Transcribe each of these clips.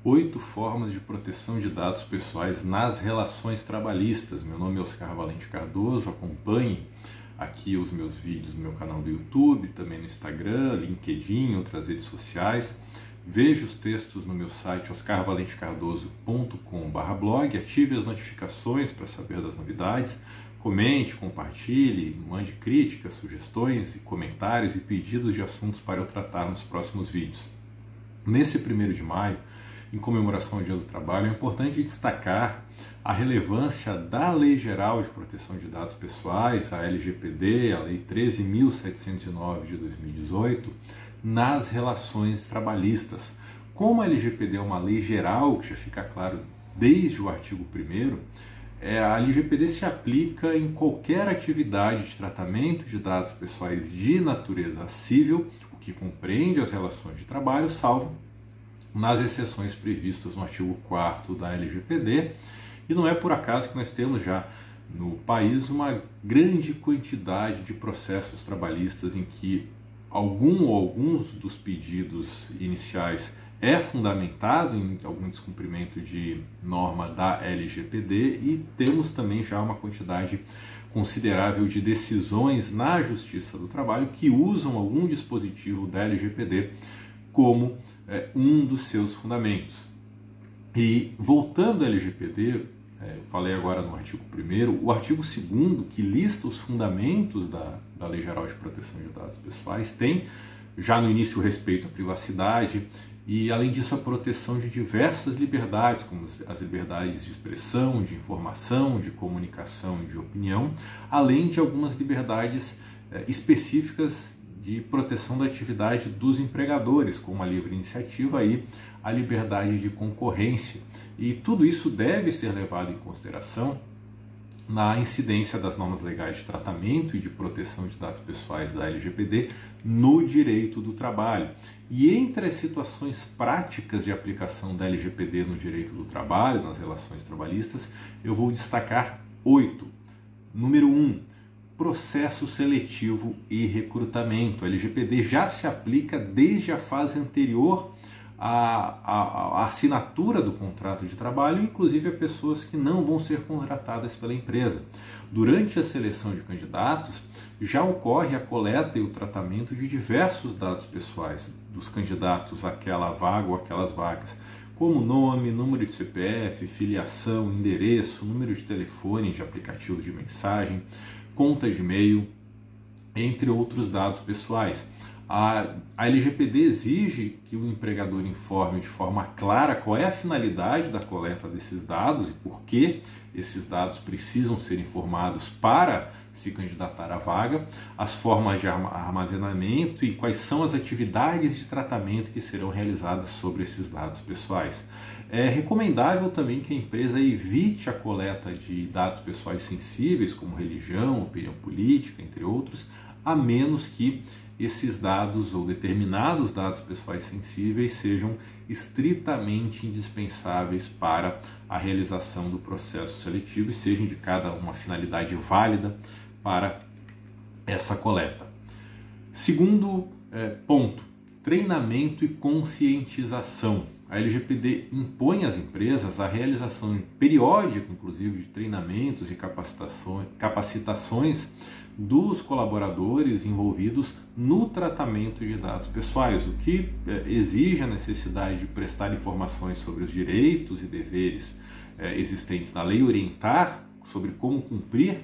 8 formas de proteção de dados pessoais nas relações trabalhistas. Meu nome é Oscar Valente Cardoso, acompanhe aqui os meus vídeos no meu canal do YouTube, também no Instagram, LinkedIn, outras redes sociais. Veja os textos no meu site oscarvalentecardoso.com/blog, ative as notificações para saber das novidades, comente, compartilhe, mande críticas, sugestões e comentários e pedidos de assuntos para eu tratar nos próximos vídeos. Nesse 1º de maio, em comemoração ao Dia do Trabalho, é importante destacar a relevância da Lei Geral de Proteção de Dados Pessoais, a LGPD, a Lei 13.709 de 2018, nas relações trabalhistas. Como a LGPD é uma lei geral, que já fica claro desde o artigo 1º, a LGPD se aplica em qualquer atividade de tratamento de dados pessoais de natureza civil, o que compreende as relações de trabalho, salvo nas exceções previstas no artigo 4º da LGPD, e não é por acaso que nós temos já no país uma grande quantidade de processos trabalhistas em que algum ou alguns dos pedidos iniciais é fundamentado em algum descumprimento de norma da LGPD, e temos também já uma quantidade considerável de decisões na Justiça do Trabalho que usam algum dispositivo da LGPD como um dos seus fundamentos. E voltando à LGPD, eu falei agora no artigo 1º, o artigo 2º, que lista os fundamentos da Lei Geral de Proteção de Dados Pessoais, tem já no início o respeito à privacidade e, além disso, a proteção de diversas liberdades, como as liberdades de expressão, de informação, de comunicação e de opinião, além de algumas liberdades específicas de proteção da atividade dos empregadores, como a livre iniciativa e a liberdade de concorrência. E tudo isso deve ser levado em consideração na incidência das normas legais de tratamento e de proteção de dados pessoais da LGPD no direito do trabalho. E entre as situações práticas de aplicação da LGPD no direito do trabalho, nas relações trabalhistas, eu vou destacar 8. Número 1. Processo seletivo e recrutamento. A LGPD já se aplica desde a fase anterior à assinatura do contrato de trabalho, inclusive a pessoas que não vão ser contratadas pela empresa. Durante a seleção de candidatos, já ocorre a coleta e o tratamento de diversos dados pessoais dos candidatos àquela vaga ou aquelas vagas, como nome, número de CPF, filiação, endereço, número de telefone de aplicativo de mensagem, conta de e-mail, entre outros dados pessoais. A LGPD exige que o empregador informe de forma clara qual é a finalidade da coleta desses dados e por que esses dados precisam ser informados para se candidatar à vaga, as formas de armazenamento e quais são as atividades de tratamento que serão realizadas sobre esses dados pessoais. É recomendável também que a empresa evite a coleta de dados pessoais sensíveis, como religião, opinião política, entre outros, a menos que esses dados ou determinados dados pessoais sensíveis sejam estritamente indispensáveis para a realização do processo seletivo e seja indicada uma finalidade válida para essa coleta. Segundo ponto, treinamento e conscientização. A LGPD impõe às empresas a realização periódica, inclusive, de treinamentos e capacitações dos colaboradores envolvidos no tratamento de dados pessoais, o que exige a necessidade de prestar informações sobre os direitos e deveres existentes na lei, orientar sobre como cumprir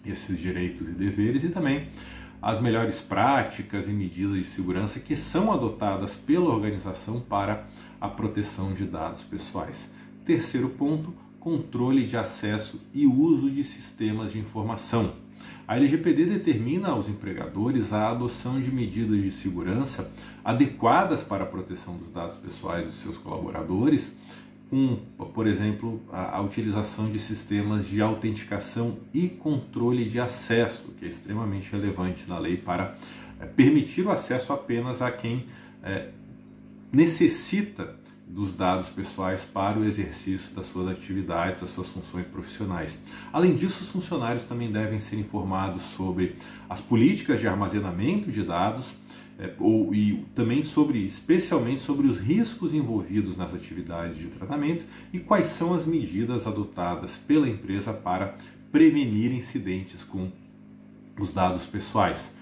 esses direitos e deveres e também as melhores práticas e medidas de segurança que são adotadas pela organização para a proteção de dados pessoais. Terceiro ponto, controle de acesso e uso de sistemas de informação. A LGPD determina aos empregadores a adoção de medidas de segurança adequadas para a proteção dos dados pessoais dos seus colaboradores, com, por exemplo, a utilização de sistemas de autenticação e controle de acesso, que é extremamente relevante na lei para permitir o acesso apenas a quem necessita dos dados pessoais para o exercício das suas atividades, das suas funções profissionais. Além disso, os funcionários também devem ser informados sobre as políticas de armazenamento de dados e também especialmente sobre os riscos envolvidos nas atividades de tratamento e quais são as medidas adotadas pela empresa para prevenir incidentes com os dados pessoais.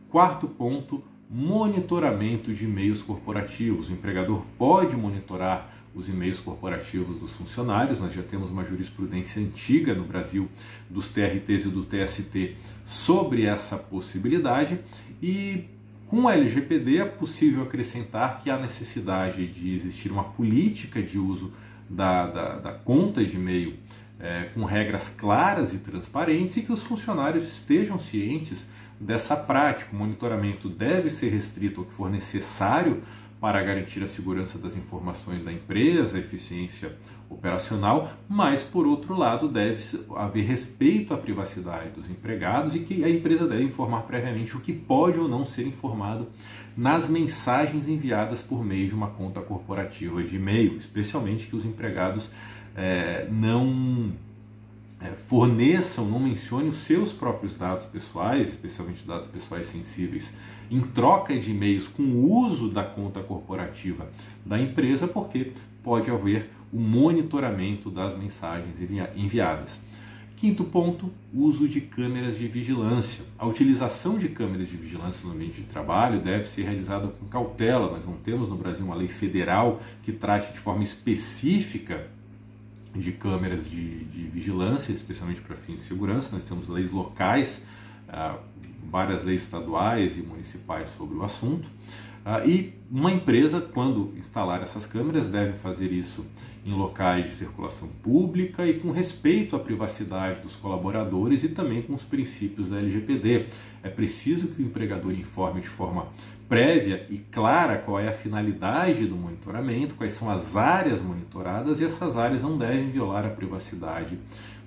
Quarto ponto, monitoramento de e-mails corporativos. O empregador pode monitorar os e-mails corporativos dos funcionários. Nós já temos uma jurisprudência antiga no Brasil dos TRTs e do TST sobre essa possibilidade, e com a LGPD é possível acrescentar que há necessidade de existir uma política de uso da conta de e-mail com regras claras e transparentes, e que os funcionários estejam cientes dessa prática. O monitoramento deve ser restrito ao que for necessário para garantir a segurança das informações da empresa, a eficiência operacional, mas, por outro lado, deve haver respeito à privacidade dos empregados e que a empresa deve informar previamente o que pode ou não ser informado nas mensagens enviadas por meio de uma conta corporativa de e-mail, especialmente que os empregados não forneçam, não mencionem os seus próprios dados pessoais, especialmente dados pessoais sensíveis, em troca de e-mails com o uso da conta corporativa da empresa, porque pode haver o monitoramento das mensagens enviadas. Quinto ponto, uso de câmeras de vigilância. A utilização de câmeras de vigilância no ambiente de trabalho deve ser realizada com cautela. Nós não temos no Brasil uma lei federal que trate de forma específica de câmeras de vigilância, especialmente para fins de segurança. Nós temos leis locais, várias leis estaduais e municipais sobre o assunto. E uma empresa, quando instalar essas câmeras, deve fazer isso em locais de circulação pública e com respeito à privacidade dos colaboradores e também com os princípios da LGPD. É preciso que o empregador informe de forma prévia e clara qual é a finalidade do monitoramento, quais são as áreas monitoradas, e essas áreas não devem violar a privacidade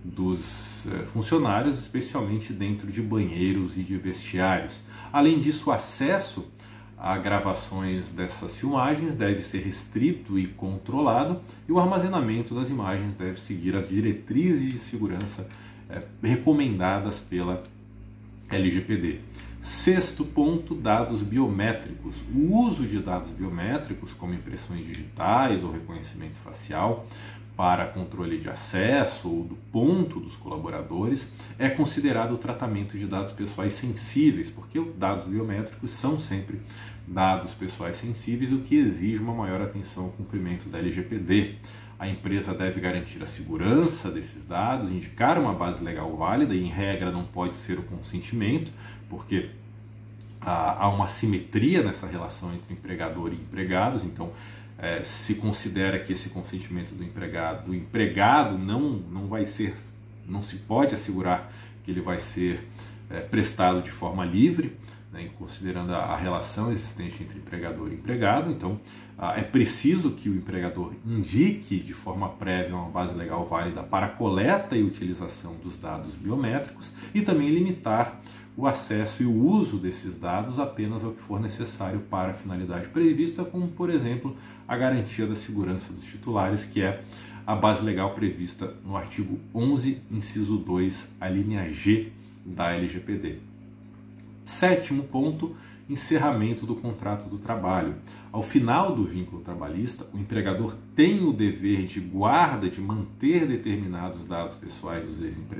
dos funcionários, especialmente dentro de banheiros e de vestiários. Além disso, o acesso a gravações dessas filmagens deve ser restrito e controlado, e o armazenamento das imagens deve seguir as diretrizes de segurança recomendadas pela LGPD. Sexto ponto, dados biométricos. O uso de dados biométricos, como impressões digitais ou reconhecimento facial, para controle de acesso ou do ponto dos colaboradores, é considerado o tratamento de dados pessoais sensíveis, porque os dados biométricos são sempre dados pessoais sensíveis, o que exige uma maior atenção ao cumprimento da LGPD. A empresa deve garantir a segurança desses dados, indicar uma base legal válida, e em regra não pode ser o consentimento, porque há uma assimetria nessa relação entre empregador e empregados. Então se considera que esse consentimento do empregado não se pode assegurar que ele vai ser prestado de forma livre, né, considerando a relação existente entre empregador e empregado. Então é preciso que o empregador indique de forma prévia uma base legal válida para a coleta e utilização dos dados biométricos, e também limitar o acesso e o uso desses dados apenas ao que for necessário para a finalidade prevista, como, por exemplo, a garantia da segurança dos titulares, que é a base legal prevista no artigo 11, inciso 2, a linha G da LGPD. Sétimo ponto, encerramento do contrato do trabalho. Ao final do vínculo trabalhista, o empregador tem o dever de guarda de manter determinados dados pessoais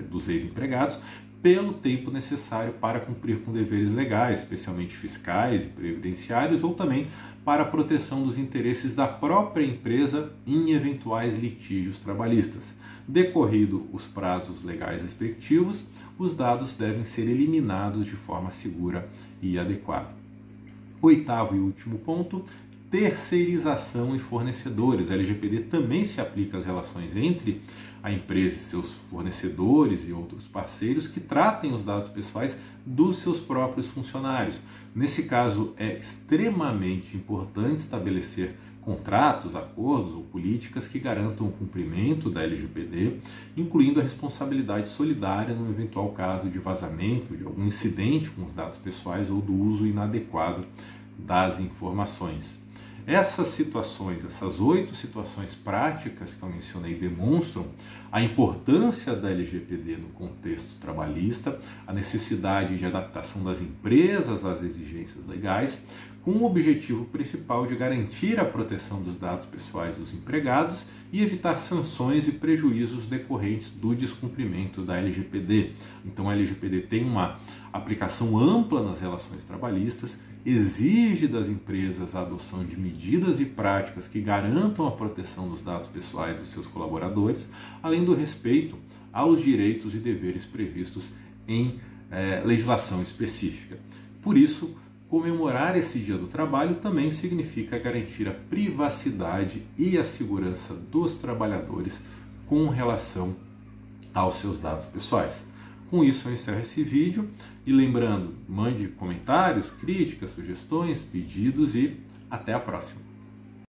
dos ex-empregados pelo tempo necessário para cumprir com deveres legais, especialmente fiscais e previdenciários, ou também para a proteção dos interesses da própria empresa em eventuais litígios trabalhistas. Decorrido os prazos legais respectivos, os dados devem ser eliminados de forma segura e adequada. Oitavo e último ponto, terceirização e fornecedores. A LGPD também se aplica às relações entre a empresa e seus fornecedores e outros parceiros que tratem os dados pessoais dos seus próprios funcionários. Nesse caso, é extremamente importante estabelecer contratos, acordos ou políticas que garantam o cumprimento da LGPD, incluindo a responsabilidade solidária no eventual caso de vazamento, de algum incidente com os dados pessoais ou do uso inadequado das informações. Essas situações, essas 8 situações práticas que eu mencionei demonstram a importância da LGPD no contexto trabalhista, a necessidade de adaptação das empresas às exigências legais, com o objetivo principal de garantir a proteção dos dados pessoais dos empregados e evitar sanções e prejuízos decorrentes do descumprimento da LGPD. Então, a LGPD tem uma aplicação ampla nas relações trabalhistas, exige das empresas a adoção de medidas e práticas que garantam a proteção dos dados pessoais dos seus colaboradores, além do respeito aos direitos e deveres previstos em legislação específica. Por isso, comemorar esse Dia do Trabalho também significa garantir a privacidade e a segurança dos trabalhadores com relação aos seus dados pessoais. Com isso eu encerro esse vídeo e lembrando, mande comentários, críticas, sugestões, pedidos e até a próxima.